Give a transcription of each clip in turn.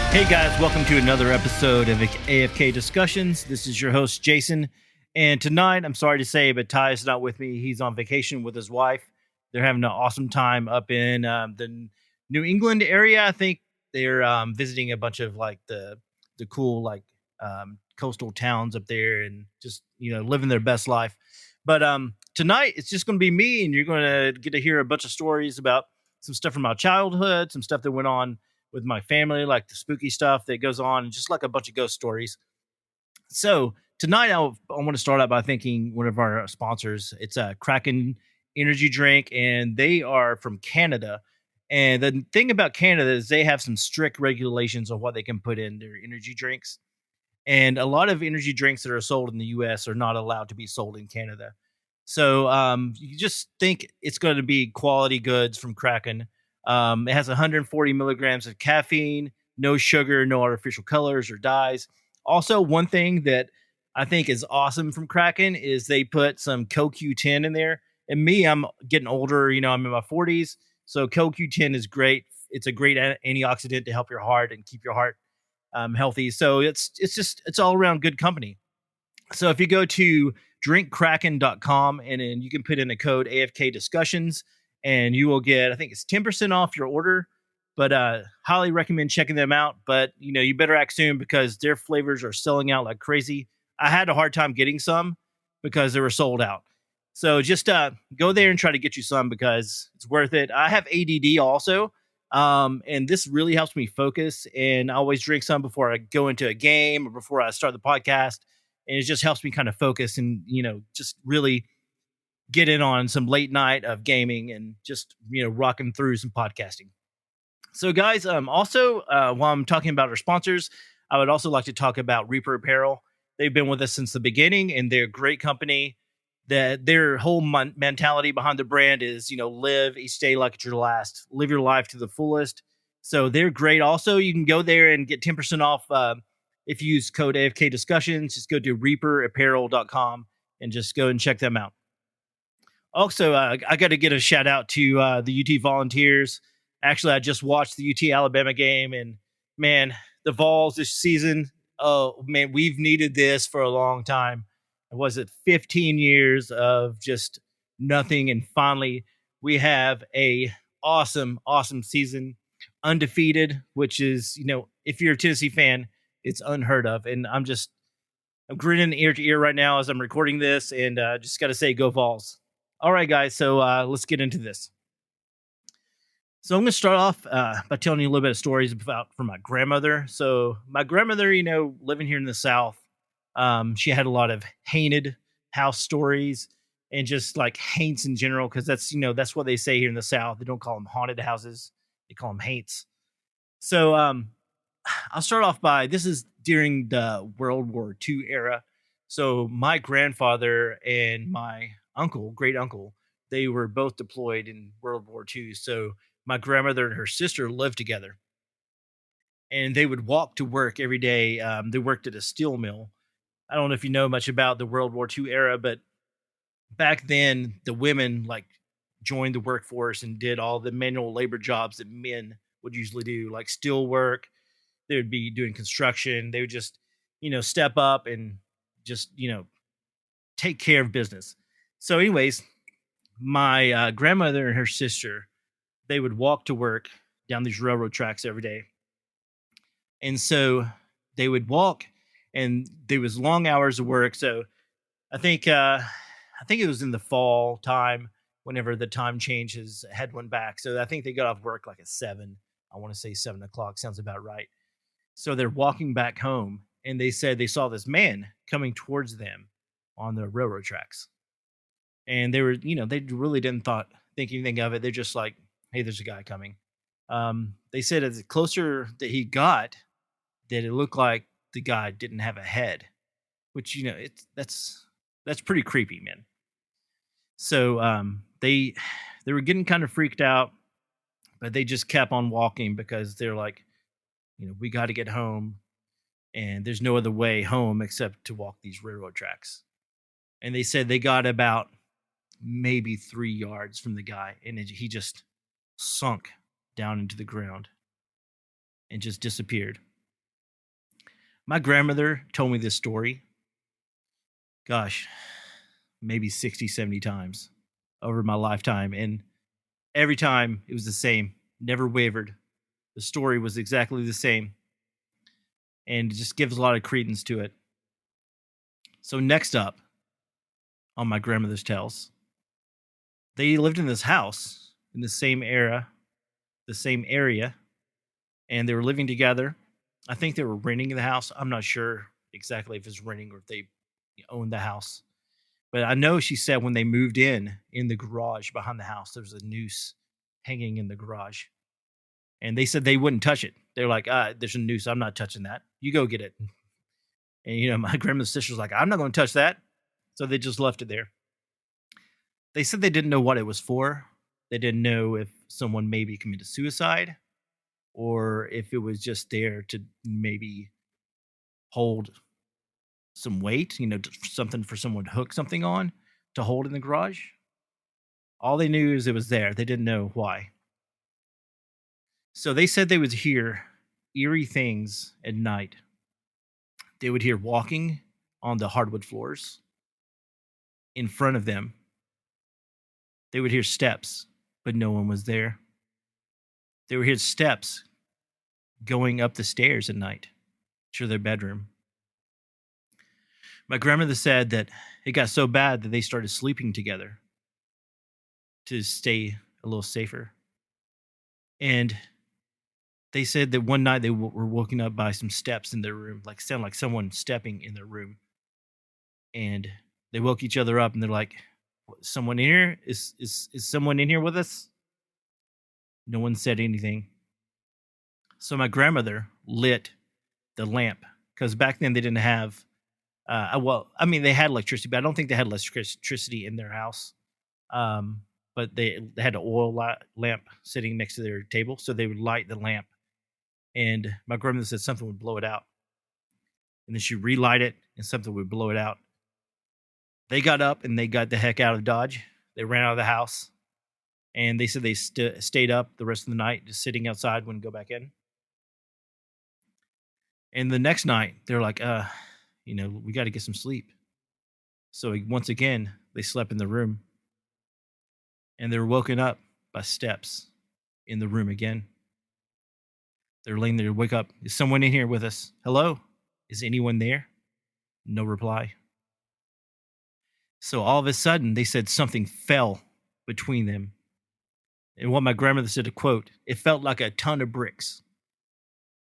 Hey guys, welcome to another episode of AFK Discussions. This is your host, Jason. And tonight, I'm sorry to say, but Ty is not with me. He's on vacation with his wife. They're having an awesome time up in the New England area. I think they're visiting a bunch of like the cool coastal towns up there and just living their best life. But tonight it's just going to be me, and you're going to get to hear a bunch of stories about some stuff from my childhood, some stuff that went on with my family, like the spooky stuff that goes on, and just like a bunch of ghost stories. So tonight, I want to start out by thanking one of our sponsors. It's a Kraken energy drink, and they are from Canada. And the thing about Canada is they have some strict regulations on what they can put in their energy drinks. And a lot of energy drinks that are sold in the U.S. are not allowed to be sold in Canada. So you just think it's going to be quality goods from Kraken. It has 140 milligrams of caffeine, no sugar, no artificial colors or dyes. Also, one thing that I think is awesome from Kraken is they put some CoQ10 in there. And me, I'm getting older. I'm in my 40s, so CoQ10 is great. It's a great antioxidant to help your heart and keep your heart healthy. So it's all around good company. So if you go to drinkkraken.com and then you can put in the code AFK discussions and you will get, I think it's 10% off your order, but highly recommend checking them out. But you better act soon because their flavors are selling out like crazy. I had a hard time getting some because they were sold out. So just go there and try to get you some because it's worth it. I have ADD also. And this really helps me focus, and I always drink some before I go into a game or before I start the podcast. And it just helps me kind of focus and, just really get in on some late night of gaming and just, rocking through some podcasting. So guys, also, while I'm talking about our sponsors, I would also like to talk about Reaper Apparel. They've been with us since the beginning, and they're a great company. That their whole mentality behind the brand is, live each day like it's your last, live your life to the fullest. So they're great. Also, you can go there and get 10% off if you use code AFK discussions. Just go to reaperapparel.com and just go and check them out. Also, I got to get a shout out to the UT Volunteers. Actually, I just watched the UT Alabama game, and man, the Vols this season. Oh man, we've needed this for a long time. Was it 15 years of just nothing, and finally we have a awesome season, undefeated, which is if you're a Tennessee fan, it's unheard of. And I'm grinning ear to ear right now as I'm recording this, and just got to say, go Vols. All right, guys. So let's get into this. So I'm going to start off by telling you a little bit of stories from my grandmother. So my grandmother, living here in the South, she had a lot of haunted house stories and just like haints in general, because that's what they say here in the South. They don't call them haunted houses; they call them haints. So I'll start off by, this is during the World War II era. So my grandfather and my great uncle, they were both deployed in World War II. So my grandmother and her sister lived together, and they would walk to work every day. They worked at a steel mill. I don't know if you know much about the World War II era, but back then the women like joined the workforce and did all the manual labor jobs that men would usually do, like steel work. They would be doing construction. They would just, step up and just, take care of business. So, anyways, my grandmother and her sister, they would walk to work down these railroad tracks every day. And so they would walk, and there was long hours of work. So I think it was in the fall time whenever the time changes had went back. So I think they got off work like at 7. I want to say 7 o'clock sounds about right. So they're walking back home, and they said they saw this man coming towards them on the railroad tracks. And they were, they really didn't think anything of it. They're just like, hey, there's a guy coming. They said as the closer that he got, that it looked like the guy didn't have a head, which that's pretty creepy, man. So they were getting kind of freaked out, but they just kept on walking because they're like, we got to get home, and there's no other way home except to walk these railroad tracks. And they said they got about maybe 3 yards from the guy, and he just sunk down into the ground and just disappeared. My grandmother told me this story, gosh, maybe 60, 70 times over my lifetime. And every time it was the same, never wavered. The story was exactly the same, and it just gives a lot of credence to it. So, next up on my grandmother's tales, they lived in this house in the same era, the same area, and they were living together. I think they were renting the house. I'm not sure exactly if it's renting or if they owned the house. But I know she said when they moved in the garage behind the house, there was a noose hanging in the garage. And they said they wouldn't touch it. They're like, there's a noose. I'm not touching that. You go get it. And, my grandmother's sister was like, I'm not going to touch that. So they just left it there. They said they didn't know what it was for. They didn't know if someone maybe committed suicide or if it was just there to maybe hold some weight, something for someone to hook something on to hold in the garage. All they knew is it was there. They didn't know why. So they said they would hear eerie things at night. They would hear walking on the hardwood floors in front of them. They would hear steps, but no one was there. They would hear steps going up the stairs at night to their bedroom. My grandmother said that it got so bad that they started sleeping together to stay a little safer. And they said that one night they were woken up by some steps in their room, like sound like someone stepping in their room. And they woke each other up and they're like, someone in here? Is someone in here with us? No one said anything. So my grandmother lit the lamp because back then they didn't have, they had electricity, but I don't think they had electricity in their house. But they had an oil lamp sitting next to their table, so they would light the lamp. And my grandmother said something would blow it out. And then she relight it and something would blow it out. They got up and they got the heck out of Dodge. They ran out of the house. And they said they stayed up the rest of the night, just sitting outside, wouldn't go back in. And the next night, they're like, we got to get some sleep. So once again, they slept in the room. And they were woken up by steps in the room again. They're laying there to wake up. Is someone in here with us? Hello? Is anyone there? No reply. So all of a sudden, they said something fell between them. And what my grandmother said to quote, it felt like a ton of bricks,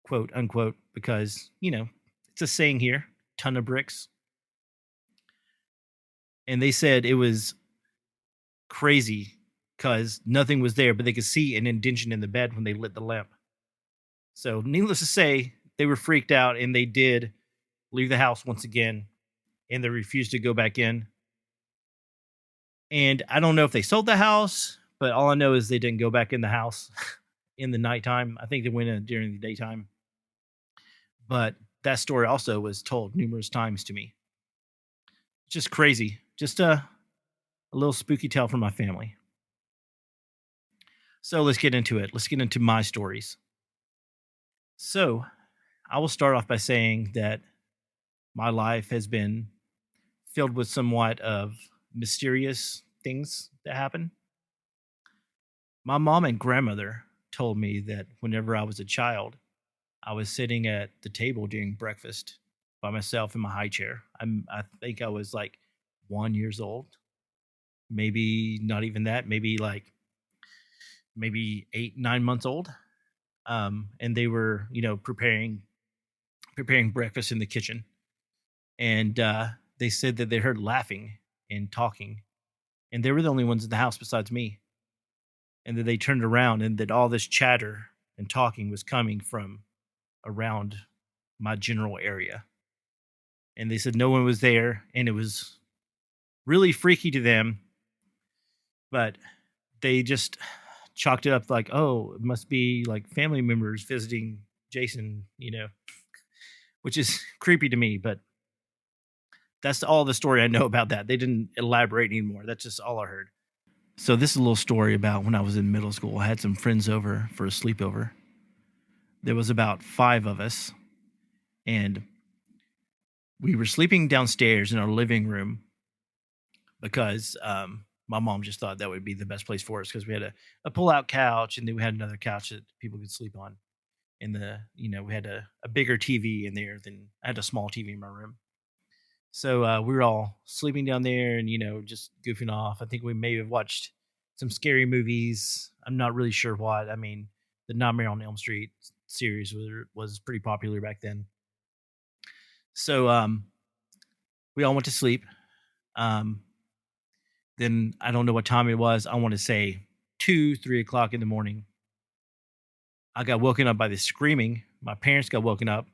quote unquote, because, it's a saying here, ton of bricks. And they said it was crazy because nothing was there, but they could see an indentation in the bed when they lit the lamp. So needless to say, they were freaked out and they did leave the house once again and they refused to go back in. And I don't know if they sold the house, but all I know is they didn't go back in the house in the nighttime. I think they went in during the daytime. But that story also was told numerous times to me. Just crazy. Just a little spooky tale from my family. So let's get into it. Let's get into my stories. So I will start off by saying that my life has been filled with somewhat of mysterious things that happen. My mom and grandmother told me that whenever I was a child, I was sitting at the table during breakfast by myself in my high chair. I think I was like 1 year old, maybe not even that, maybe 8, 9 months old. And they were, preparing breakfast in the kitchen. And they said that they heard laughing and talking. And they were the only ones in the house besides me. And that they turned around and that all this chatter and talking was coming from around my general area. And they said no one was there. And it was really freaky to them. But they just chalked it up like, oh, it must be like family members visiting Jason, which is creepy to me, but that's all the story I know about that. They didn't elaborate anymore. That's just all I heard. So this is a little story about when I was in middle school. I had some friends over for a sleepover. There was about 5 of us, and we were sleeping downstairs in our living room because my mom just thought that would be the best place for us because we had a pull-out couch and then we had another couch that people could sleep on. We had a bigger TV in there than I had a small TV in my room. So we were all sleeping down there and, just goofing off. I think we may have watched some scary movies. I'm not really sure what. I mean, the Nightmare on Elm Street series was pretty popular back then. So we all went to sleep. Then I don't know what time it was. I want to say 2, 3 o'clock in the morning. I got woken up by this screaming. My parents got woken up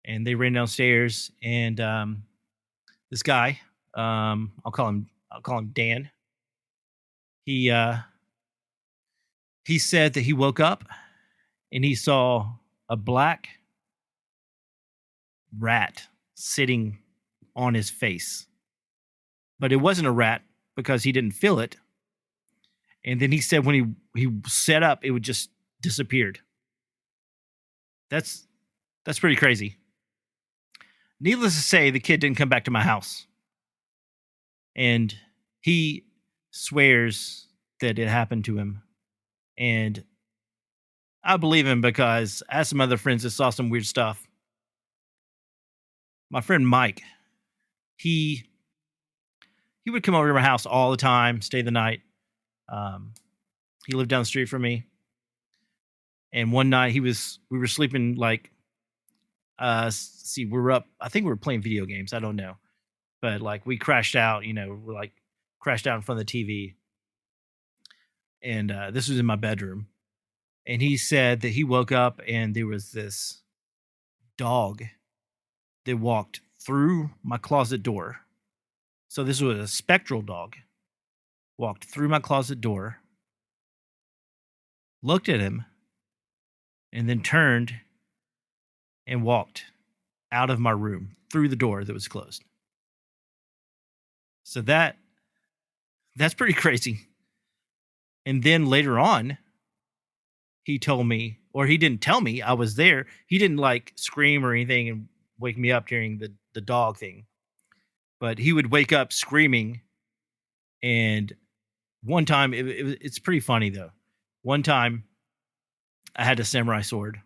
and they ran downstairs and this guy, I'll call him Dan. He said that he woke up and he saw a black rat sitting on his face. But it wasn't a rat because he didn't feel it. And then he said when he sat up, it would just disappeared. That's pretty crazy. Needless to say, the kid didn't come back to my house. And he swears that it happened to him. And I believe him because I had some other friends that saw some weird stuff. My friend Mike, he would come over to my house all the time, stay the night. He lived down the street from me. And one night we were sleeping like, we were up. I think we were playing video games. I don't know. But like we crashed out, we're like crashed out in front of the TV. And this was in my bedroom. And he said that he woke up and there was this dog that walked through my closet door. So this was a spectral dog. Walked through my closet door, looked at him, and then turned and walked out of my room through the door that was closed. So that's pretty crazy. And then later on, he told me, or he didn't tell me I was there. He didn't like scream or anything and wake me up during the dog thing. But he would wake up screaming. And one time, it's pretty funny though. One time, I had a samurai sword.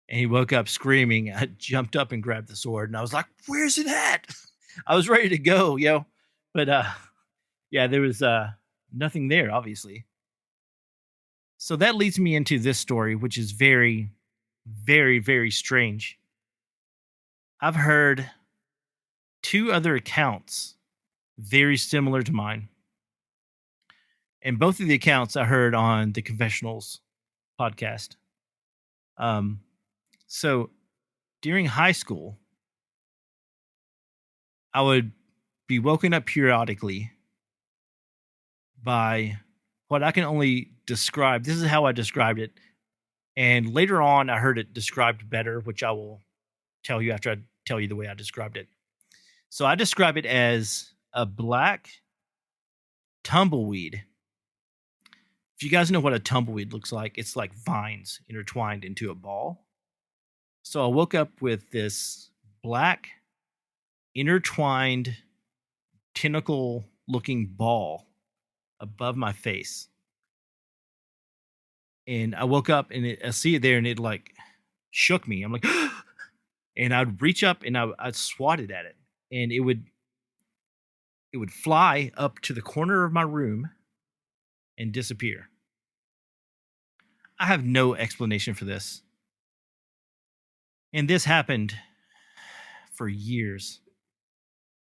And he woke up screaming. I jumped up and grabbed the sword. And I was like, where's it at? I was ready to go, yo. But yeah, there was nothing there, obviously. So that leads me into this story, which is very, very, very strange. I've heard 2 other accounts very similar to mine. And both of the accounts I heard on the Confessionals podcast. So during high school, I would be woken up periodically by what I can only describe. This is how I described it. And later on, I heard it described better, which I will tell you after I tell you the way I described it. So I describe it as a black tumbleweed. If you guys know what a tumbleweed looks like, it's like vines intertwined into a ball. So I woke up with this black intertwined tentacle looking ball above my face. And I woke up and I see it there and it like shook me. I'm like, and I'd reach up and I'd swat it at it. And it would fly up to the corner of my room and disappear. I have no explanation for this. And this happened for years.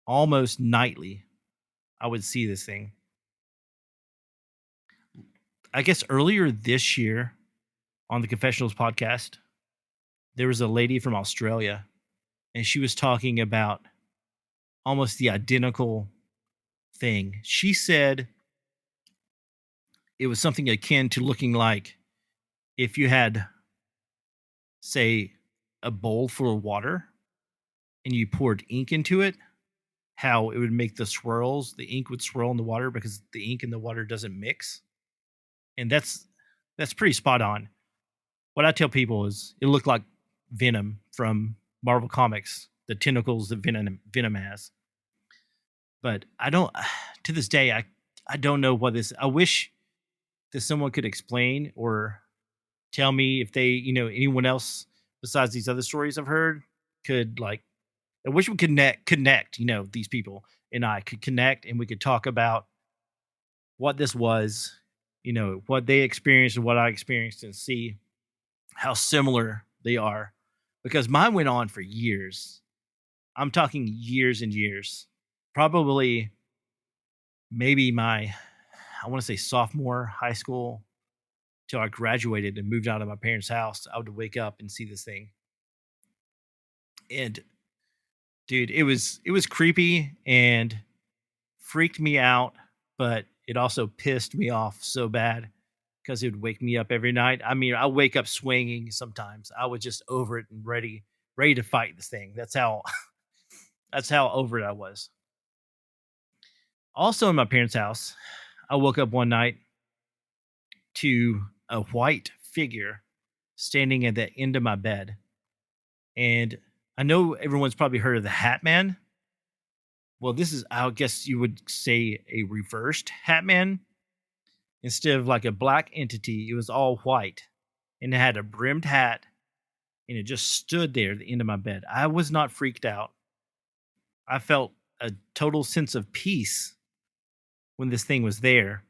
Almost nightly, I would see this thing. I guess earlier this year on the Confessionals podcast, there was a lady from Australia, and she was talking about almost the identical thing. She said it was something akin to looking like if you had, say, a bowl full of water and you poured ink into it, how it would make the swirls, the ink would swirl in the water because the ink and the water doesn't mix. And that's pretty spot on. What I tell people is it looked like Venom from Marvel Comics, the tentacles that Venom has. But I don't to this day I don't know what this. I wish that someone could explain or tell me if they, anyone else besides these other stories I've heard could like. I wish we could connect. These people and I could connect and we could talk about what this was, what they experienced and what I experienced, and see how similar they are. Because mine went on for years. I'm talking years and years. Probably maybe I want to say sophomore high school till I graduated and moved out of my parents' house. I would wake up and see this thing. And dude, it was creepy and freaked me out, but it also pissed me off so bad because it would wake me up every night. I mean, I wake up swinging sometimes. I was just over it and ready to fight this thing. That's how that's how over it I was. Also in my parents' house, I woke up one night to a white figure standing at the end of my bed. And I know everyone's probably heard of the Hat Man. Well, this is, I guess you would say, a reversed Hat Man. Instead of like a black entity, it was all white and it had a brimmed hat and it just stood there at the end of my bed. I was not freaked out. I felt a total sense of peace when this thing was there.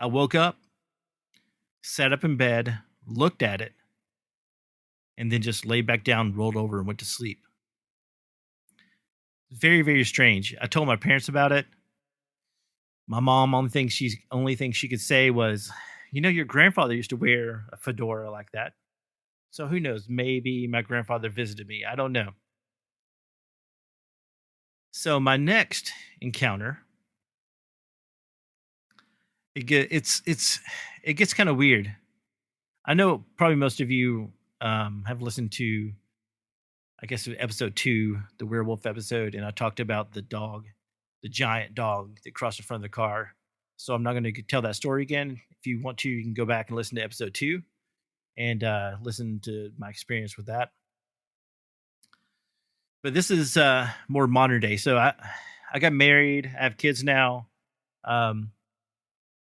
I woke up, sat up in bed, looked at it, and then just laid back down, rolled over, and went to sleep. Very, very strange. I told my parents about it. My mom, only thing she could say was, your grandfather used to wear a fedora like that. So who knows? Maybe my grandfather visited me. I don't know. So my next encounter, it gets kind of weird. I know probably most of you have listened to, I guess, episode 2, the werewolf episode, and I talked about the dog, the giant dog that crossed in front of the car. So I'm not going to tell that story again. If you want to, you can go back and listen to episode 2 and listen to my experience with that. But this is more modern day. So I got married. I have kids now.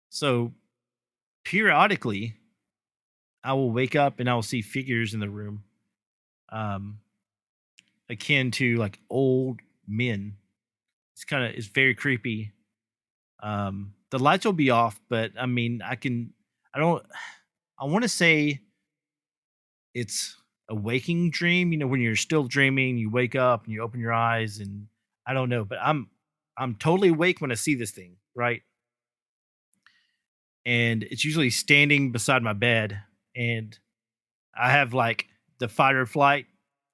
So periodically, I will wake up and I will see figures in the room, um, akin to like old men. It's very creepy. The lights will be off, but I mean, I don't, I want to say it's a waking dream. When you're still dreaming, you wake up and you open your eyes, and I don't know, but I'm totally awake when I see this thing, right? And it's usually standing beside my bed, and I have like the fight or flight.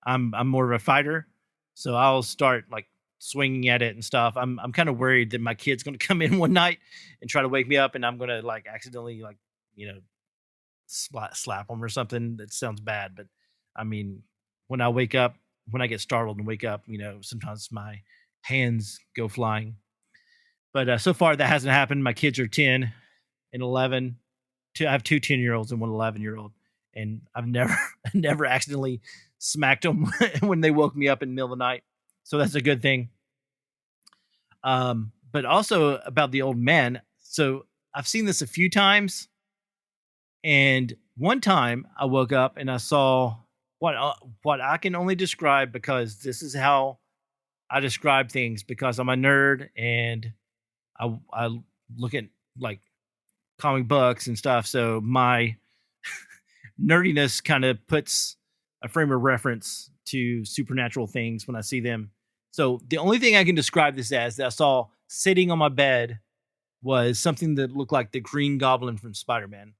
I'm more of a fighter, so I'll start like swinging at it and stuff. I'm kind of worried that my kid's going to come in one night and try to wake me up, and I'm going to like accidentally like you know slap him or something. That sounds bad, but I mean, when I wake up, when I get startled and wake up, sometimes my hands go flying. But so far that hasn't happened. My kids are 10 and 11. I have two 10-year-olds and one 11-year-old, and I've never never accidentally smacked them when they woke me up in the middle of the night. So that's a good thing. But also about the old man. So I've seen this a few times, and one time I woke up and I saw what I can only describe, because this is how I describe things, because I'm a nerd and I look at like comic books and stuff. So my nerdiness kind of puts a frame of reference to supernatural things when I see them. So the only thing I can describe this as that I saw sitting on my bed was something that looked like the Green Goblin from Spider-Man.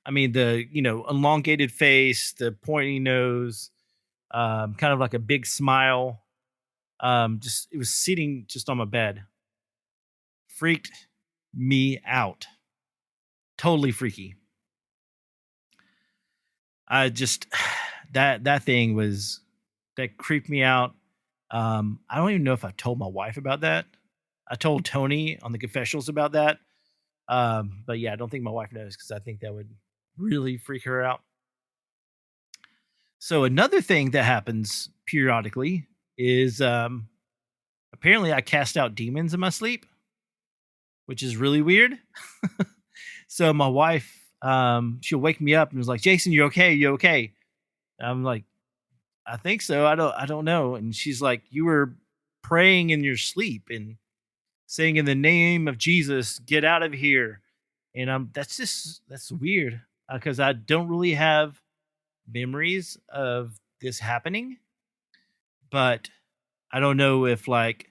I mean, the elongated face, the pointy nose, kind of like a big smile. Just it was sitting just on my bed. Freaked me out. Totally freaky. I just that thing was that creeped me out. I don't even know if I told my wife about that. I told Tony on the confessionals about that. But yeah, I don't think my wife knows, because I think that would really freak her out. So another thing that happens periodically is apparently I cast out demons in my sleep, which is really weird. So my wife, she'll wake me up and was like, "Jason, you okay? You okay?" I'm like, "I think so. I don't know." And she's like, "You were praying in your sleep and saying in the name of Jesus, get out of here." And that's weird because I don't really have memories of this happening, but I don't know if like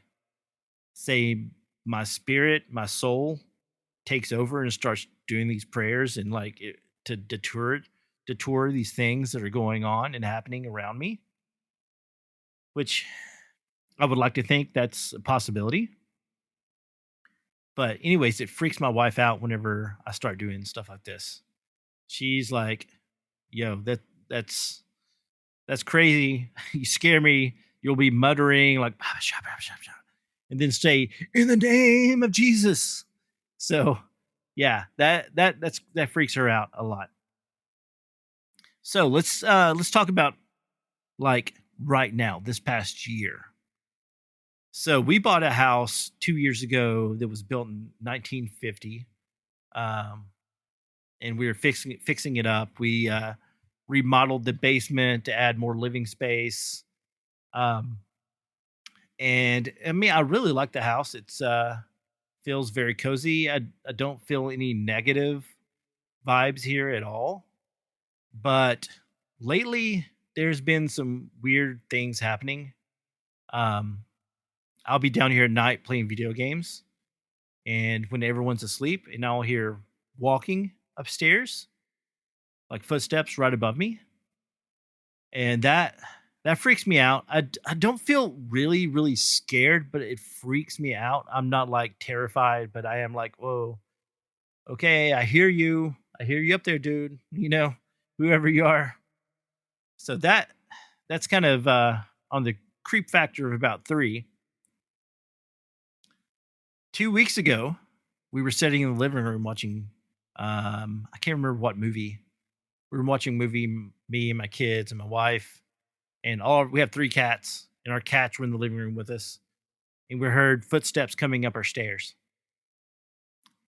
say my spirit, my soul takes over and starts doing these prayers and to detour these things that are going on and happening around me, which I would like to think that's a possibility. But anyways, it freaks my wife out whenever I start doing stuff like this. She's like, "Yo, that's crazy. You scare me. You'll be muttering like, and then say, in the name of Jesus." So yeah, that freaks her out a lot. So let's talk about like right now, this past year. So we bought a house 2 years ago that was built in 1950. Um, and we were fixing it up. We remodeled the basement to add more living space. Um, and I mean, I really like the house. It's feels very cozy. I don't feel any negative vibes here at all. But lately, there's been some weird things happening. Um, I'll be down here at night playing video games, and when everyone's asleep, and I'll hear walking upstairs, like footsteps right above me, and that freaks me out. I don't feel really scared, but it freaks me out. I'm not like terrified, but I am like, whoa, okay, I hear you. I hear you up there, dude. Whoever you are. So that's kind of on the creep factor of about 3. 2 weeks ago, we were sitting in the living room watching. I can't remember what movie. We were watching a movie. Me and my kids and my wife, and all we have 3 cats, and our cats were in the living room with us, and we heard footsteps coming up our stairs.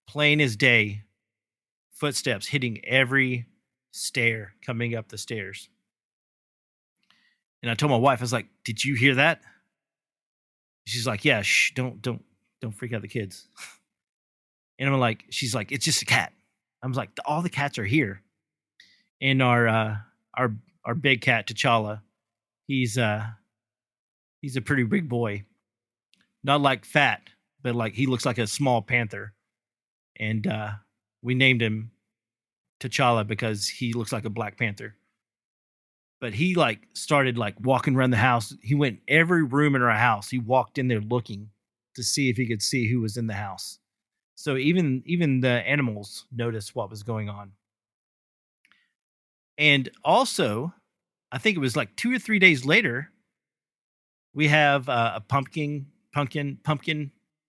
Plain as day, footsteps hitting every stair coming up the stairs. And I told my wife, I was like, "Did you hear that?" She's like, "Yeah, shh, don't freak out the kids." And I'm like, she's like, "It's just a cat." I was like, "All the cats are here." And our big cat T'Challa, he's uh he's a pretty big boy. Not like fat, but like he looks like a small panther. And we named him T'Challa because he looks like a Black Panther. But he like started like walking around the house. He went every room in our house. He walked in there looking to see if he could see who was in the house. So even the animals noticed what was going on. And also, I think it was like 2 or 3 days later, we have a pumpkin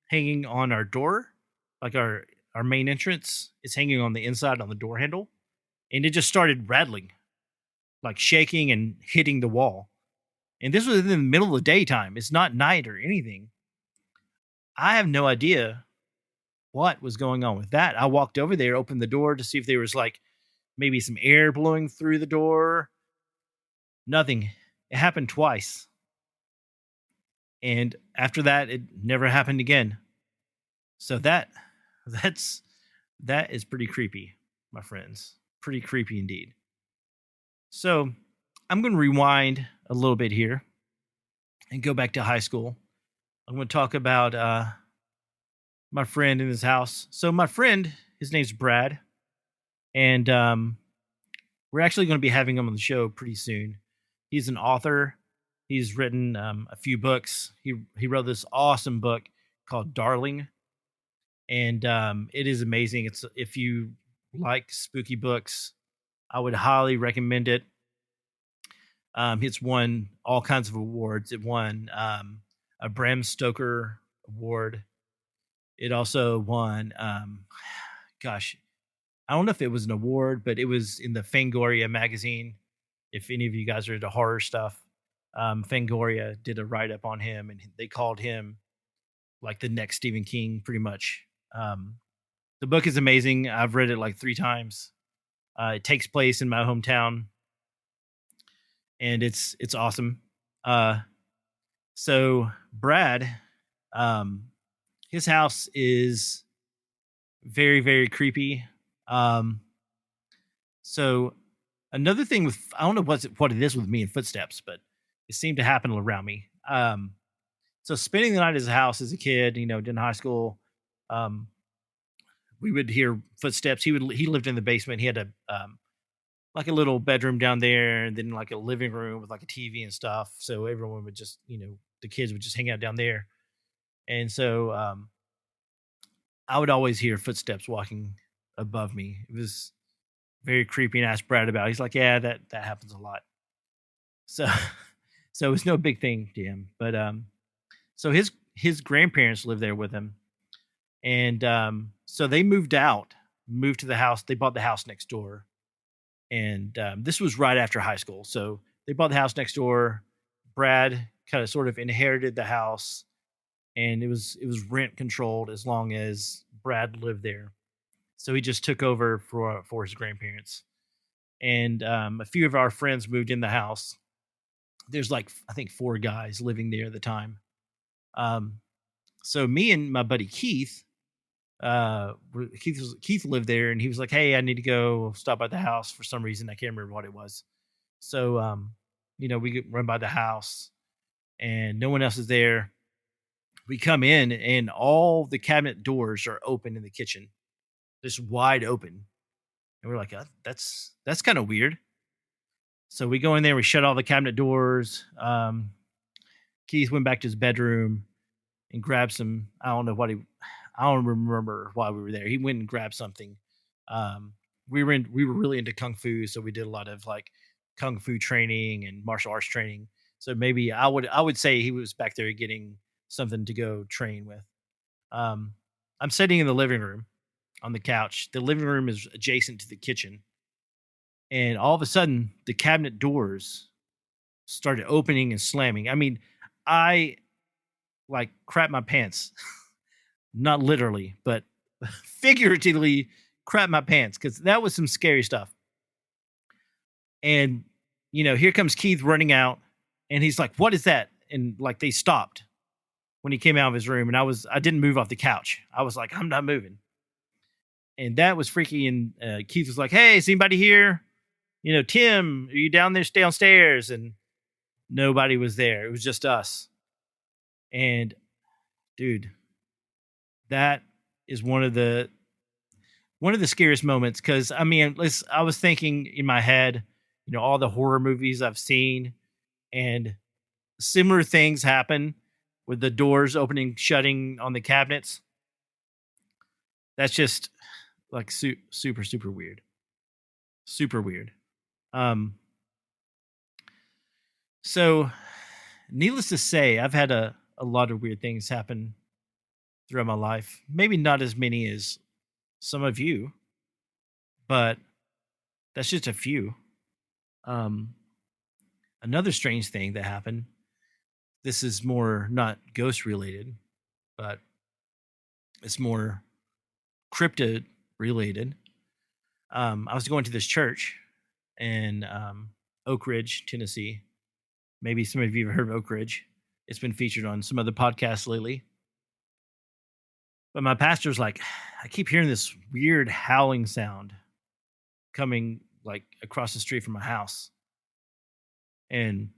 hanging on our door, like our main entrance is hanging on the inside on the door handle, and it just started rattling, like shaking and hitting the wall. And this was in the middle of the daytime. It's not night or anything. I have no idea what was going on with that. I walked over there, opened the door to see if there was like maybe some air blowing through the door. Nothing. It happened twice. And after that, it never happened again. So that's that is pretty creepy, my friends. Pretty creepy indeed. So I'm going to rewind a little bit here and go back to high school. I'm going to talk about my friend in his house. So my friend, his name's Brad, and we're actually going to be having him on the show pretty soon. He's an author. He's written a few books. He wrote this awesome book called Darling, and it is amazing. It's if you like spooky books, I would highly recommend it. It's won all kinds of awards. It won a Bram Stoker award. It also won, gosh, I don't know if it was an award, but it was in the Fangoria magazine. If any of you guys are into horror stuff, Fangoria did a write up on him, and they called him like the next Stephen King, pretty much. Um, the book is amazing. I've read it like 3 times. It takes place in my hometown, and it's awesome. Uh, so Brad, um, his house is very very creepy. Um, so another thing with, I don't know what it is with me and footsteps, but it seemed to happen around me. So spending the night at his house as a kid, in high school, um, we would hear footsteps. He lived in the basement. He had like a little bedroom down there, and then like a living room with like a TV and stuff. So everyone would just, the kids would just hang out down there. And so I would always hear footsteps walking above me. It was very creepy, and I asked Brad about it. He's like, yeah, that happens a lot. So so it's no big thing to him. But so his grandparents lived there with him. And so they moved to the house. They bought the house next door. And this was right after high school. So they bought the house next door. Brad kind of sort of inherited the house, and it was rent controlled as long as Brad lived there. So he just took over for his grandparents. And a few of our friends moved in the house. There's like, I think, 4 guys living there at the time. Um, so me and my buddy Keith, Keith lived there, and he was like, "Hey, I need to go stop by the house for some reason. I can't remember what it was." So, we run by the house, and no one else is there. We come in, and all the cabinet doors are open in the kitchen, just wide open. And we're like, that's kind of weird. So we go in there, we shut all the cabinet doors. Keith went back to his bedroom and grabbed some. I don't remember why we were there. He went and grabbed something. We were really into kung fu, so we did a lot of like kung fu training and martial arts training. So maybe I would say he was back there getting something to go train with. Um, I'm sitting in the living room on the couch. The living room is adjacent to the kitchen, and all of a sudden, the cabinet doors started opening and slamming. I mean, I like crap my pants. Not literally, but figuratively crap my pants, because that was some scary stuff. And here comes Keith running out, and he's like, "What is that?" And like they stopped when he came out of his room, and I didn't move off the couch. I was like, "I'm not moving," and that was freaky. And Keith was like, "Hey, is anybody here? Tim, are you down there, downstairs?" And nobody was there. It was just us. And dude, that is one of the scariest moments, because I mean, I was thinking in my head, all the horror movies I've seen, and similar things happen with the doors opening, shutting on the cabinets. That's just like super super weird, super weird. Um, so needless to say, I've had a lot of weird things happen throughout my life. Maybe not as many as some of you, but that's just a few. Um, Another strange thing that happened. This is more not ghost related, but it's more cryptid related. I was going to this church in Oak Ridge, Tennessee. Maybe some of you have heard of Oak Ridge. It's been featured on some other podcasts lately. But my pastor's like, I keep hearing this weird howling sound coming like across the street from my house. And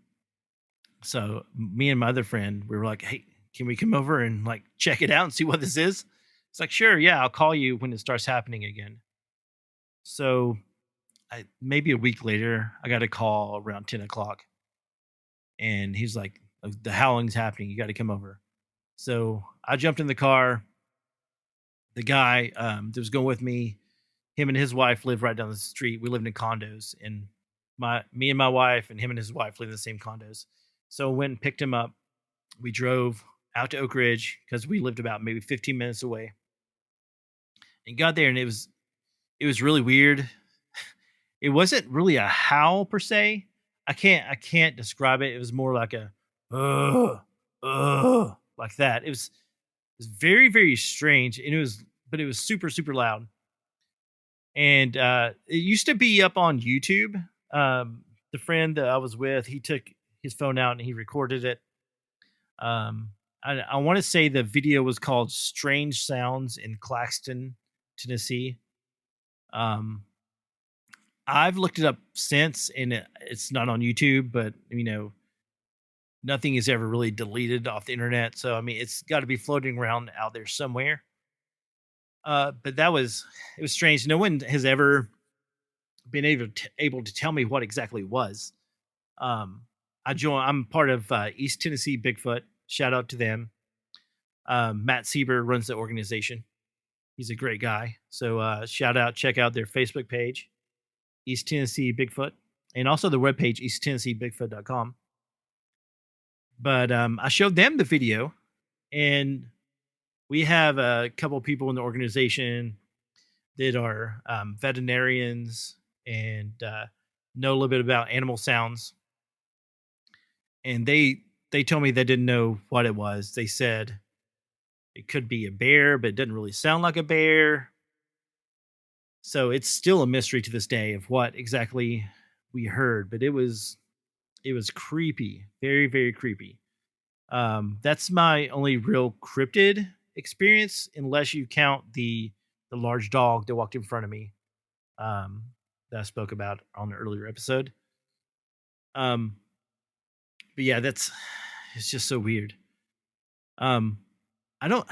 so me and my other friend, we were like, "Hey, can we come over and like check it out and see what this is?" It's like, "Sure, yeah, I'll call you when it starts happening again." So maybe a week later, I got a call around 10 o'clock, and he's like, "The howling's happening. You got to come over." So I jumped in the car. The guy that was going with me, him and his wife lived right down the street. We lived in condos, and me and my wife and him and his wife lived in the same condos. So I went and picked him up. We drove out to Oak Ridge because we lived about maybe 15 minutes away, and got there, and it was really weird. It wasn't really a howl per se, I can't describe it. It was more like a like that. It was very, very strange, and it was super, super loud. And it used to be up on YouTube. The friend that I was with, he took his phone out and he recorded it. I want to say the video was called "Strange Sounds in Claxton, Tennessee." Um, I've looked it up since, and it's not on YouTube, but nothing is ever really deleted off the internet. So I mean, it's got to be floating around out there somewhere. But it was strange. No one has ever been able to tell me what exactly it was. Um, I'm part of East Tennessee Bigfoot. Shout out to them. Matt Sieber runs the organization. He's a great guy. So shout out, check out their Facebook page, East Tennessee Bigfoot, and also the webpage, easttennesseebigfoot.com. But I showed them the video, and we have a couple people in the organization that are veterinarians and know a little bit about animal sounds. And they told me they didn't know what it was. They said it could be a bear, but it doesn't really sound like a bear. So it's still a mystery to this day of what exactly we heard. But it was creepy, very, very creepy. That's my only real cryptid experience, unless you count the large dog that walked in front of me, um, that I spoke about on the earlier episode. Um, but yeah, it's just so weird. Um, I don't.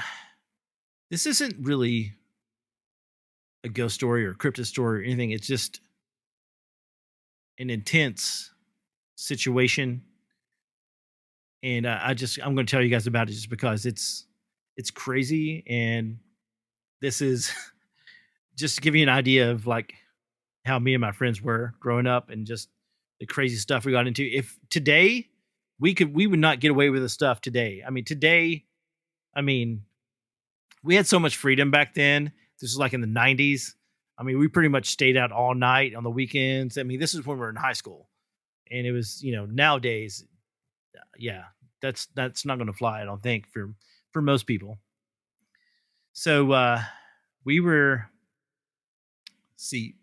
This isn't really a ghost story or a cryptid story or anything. It's just an intense situation, and I'm going to tell you guys about it just because it's crazy, and this is just to give you an idea of like how me and my friends were growing up and just the crazy stuff we got into. If today we would not get away with the stuff today. I mean, we had so much freedom back then. This was like in the 90s. I mean, we pretty much stayed out all night on the weekends. I mean, this is when we were in high school. And it was, nowadays, yeah, that's not going to fly, I don't think, for most people. So we were see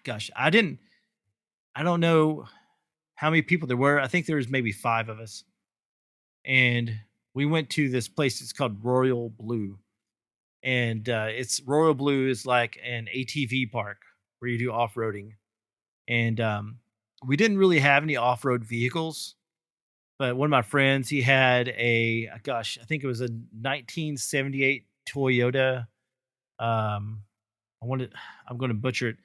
gosh, I don't know how many people there were. I think there was maybe 5 of us. And we went to this place. It's called Royal Blue. And it's Royal Blue is like an ATV park where you do off-roading. And we didn't really have any off-road vehicles, but one of my friends, he had I think it was a 1978 Toyota. Um, I'm going to butcher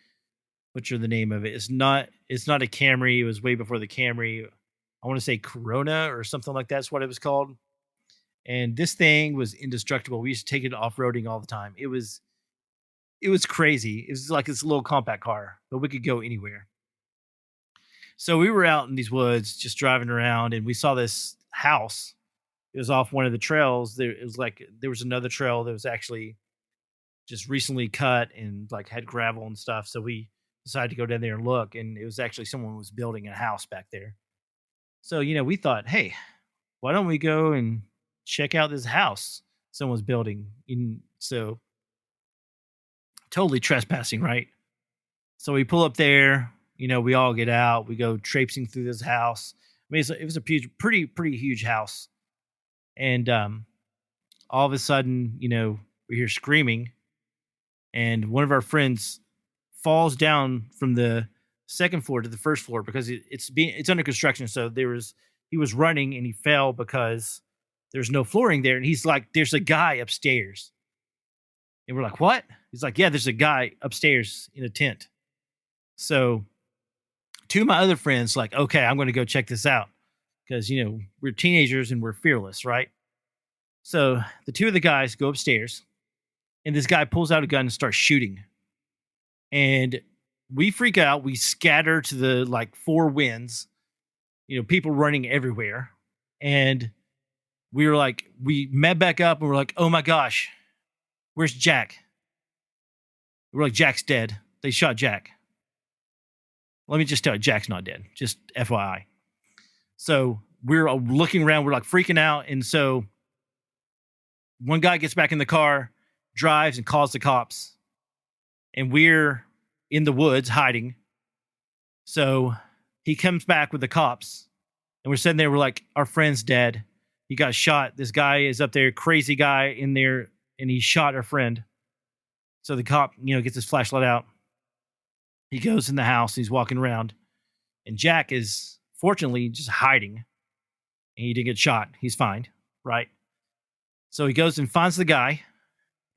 the name of it. It's not a Camry. It was way before the Camry. I want to say Corona or something like that's what it was called. And this thing was indestructible. We used to take it off-roading all the time. It was crazy. It was like this little compact car, but we could go anywhere. So we were out in these woods just driving around, and we saw this house. It was off one of the trails. It was like there was another trail that was actually just recently cut and like had gravel and stuff. So we decided to go down there and look, and it was actually someone was building a house back there. So we thought, hey, why don't we go and check out this house someone's building? So totally trespassing, right? So we pull up there. We all get out. We go traipsing through this house. I mean, it was a pretty huge house, and all of a sudden, we hear screaming, and one of our friends falls down from the second floor to the first floor because it's under construction. So he was running and he fell because there's no flooring there, and he's like, "There's a guy upstairs," and we're like, "What?" He's like, "Yeah, there's a guy upstairs in a tent." So 2 of my other friends like, "Okay, I'm going to go check this out," because we're teenagers and we're fearless, right? So the 2 of the guys go upstairs, and this guy pulls out a gun and starts shooting. And we freak out. We scatter to the like 4 winds, people running everywhere. And we met back up and we're like, "Oh my gosh, where's Jack?" We're like, "Jack's dead. They shot Jack." Let me just tell you, Jack's not dead. Just FYI. So we're looking around, we're like freaking out. And so one guy gets back in the car, drives and calls the cops. And we're in the woods hiding. So he comes back with the cops. And we're sitting there, we're like, our friend's dead. He got shot. This guy is up there, crazy guy in there, and he shot our friend. So the cop, gets his flashlight out. He goes in the house, he's walking around. And Jack is fortunately just hiding. And he didn't get shot. He's fine, right? So he goes and finds the guy.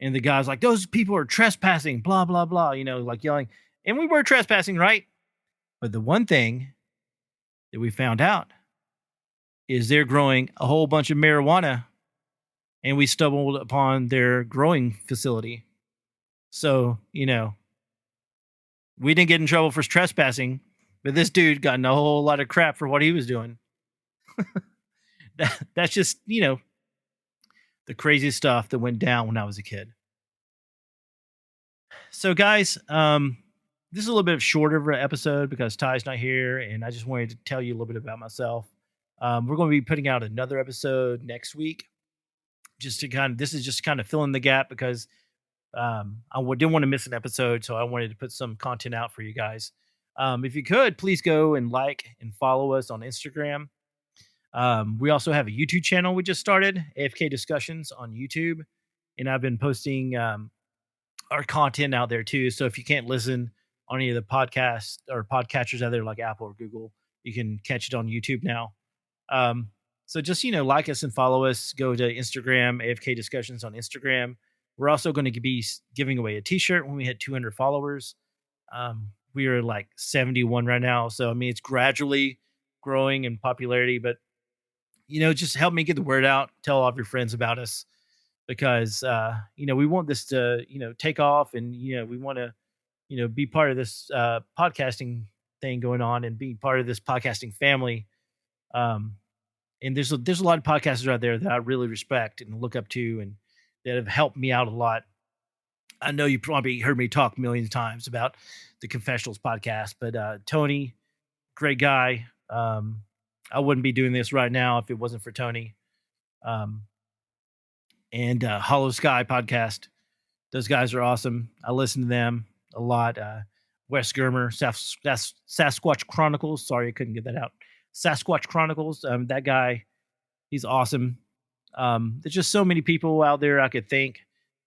And the guy's like, those people are trespassing, blah, blah, blah, like yelling. And we were trespassing, right? But the one thing that we found out is they're growing a whole bunch of marijuana. And we stumbled upon their growing facility. So, we didn't get in trouble for trespassing, but this dude got in a whole lot of crap for what he was doing. That's just, the crazy stuff that went down when I was a kid. So, guys, this is a little bit shorter of an episode because Ty's not here, and I just wanted to tell you a little bit about myself. We're going to be putting out another episode next week. This is just kind of filling the gap because I didn't want to miss an episode, so I wanted to put some content out for you guys. If you could, please go and like and follow us on Instagram. We also have a YouTube channel we just started, AFK Discussions on YouTube, and I've been posting our content out there too. So if you can't listen on any of the podcasts or podcatchers out there like Apple or Google, you can catch it on YouTube now. So just, like us and follow us. Go to Instagram, AFK Discussions on Instagram. We're also going to be giving away a t-shirt when we hit 200 followers. We are like 71 right now. So, it's gradually growing in popularity, but, just help me get the word out. Tell all of your friends about us because, we want this to, take off and, we want to, be part of this podcasting thing going on and be part of this podcasting family. And there's a lot of podcasters out there that I really respect and look up to and that have helped me out a lot. I know you probably heard me talk millions of times about the Confessionals podcast, but Tony, great guy. I wouldn't be doing this right now if it wasn't for Tony. And Hollow Sky podcast. Those guys are awesome. I listen to them a lot. Wes Germer, Sasquatch Chronicles. Sorry, I couldn't get that out. Sasquatch Chronicles. That guy, he's awesome. There's just so many people out there I could thank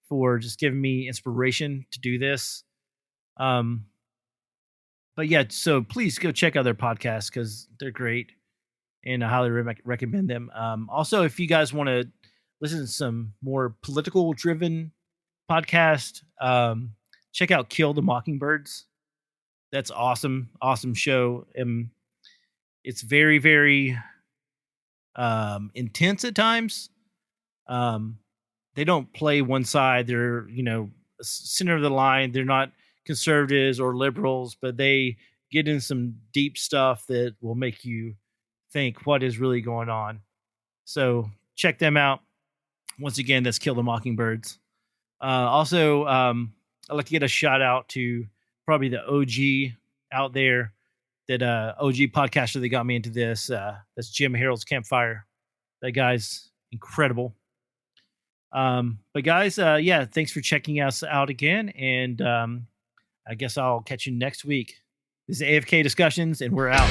for just giving me inspiration to do this. But yeah, so please go check out their podcasts because they're great and I highly recommend them. Also, if you guys want to listen to some more political driven podcast, check out Kill the Mockingbirds. That's awesome. Awesome show. It's very, very intense at times. They don't play one side. They're, center of the line. They're not conservatives or liberals, but they get in some deep stuff that will make you think what is really going on. So check them out. Once again, that's Kill the Mockingbirds. Also, I'd like to get a shout out to probably the OG out there, that OG podcaster that got me into this. That's Jim Harold's Campfire. That guy's incredible. But guys, yeah, thanks for checking us out again. And I guess I'll catch you next week. This is AFK Discussions, and we're out.